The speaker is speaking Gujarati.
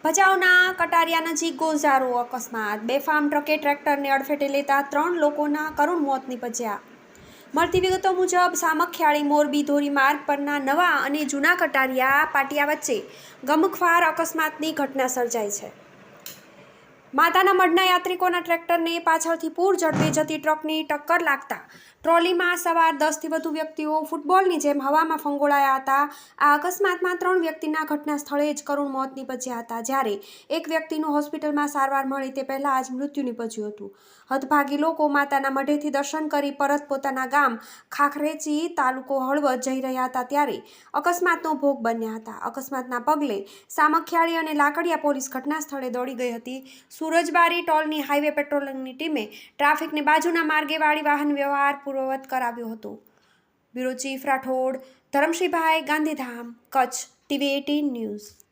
ભચાઉના કટારિયા નજીક ગોઝારો અકસ્માત. બેફામ ટ્રકે ટ્રેક્ટરને અડફેટે લેતા 3 લોકોના કરુણ મોત નીપજ્યા. મળતી વિગતો મુજબ સામખિયાળી મોરબી ધોરીમાર્ગ પરના નવા અને જૂના કટારિયા પાટિયા વચ્ચે ગમખ્વાર અકસ્માતની ઘટના સર્જાઈ છે. માતાના મઢના યાત્રિકોના ટ્રેક્ટરને પાછળથી પૂર ઝડપે જતી ટ્રકની ટક્કર લાગતા ટ્રોલીમાં સવાર 10થી વધુ વ્યક્તિઓ ફૂટબોલની જેમ હવામાં ફંગોળાયા હતા. આ અકસ્માતમાં 3 વ્યક્તિના ઘટના સ્થળે જ કરુણ મોત નીપજ્યા હતા, જ્યારે એક વ્યક્તિનું હોસ્પિટલમાં સારવાર મળે તે પહેલાં જ મૃત્યુ નીપજ્યું હતું. હતભાગી લોકો માતાના મઢેથી દર્શન કરી પરત પોતાના ગામ ખાખરેચી તાલુકો હળવદ જઈ રહ્યા હતા ત્યારે અકસ્માતનો ભોગ બન્યા હતા. અકસ્માતના પગલે સામખિયાળી અને લાકડિયા પોલીસ ઘટના સ્થળે દોડી ગઈ હતી. સુરજબારી ટોલની હાઈવે પેટ્રોલિંગની ટીમે ટ્રાફિકને બાજુના માર્ગે વાળી વાહન વ્યવહાર પૂર્વવત કરાવ્યો હતો. Bureau chief Rathod Dharamshibhai, Gandhidham, Kutch, TV18 news.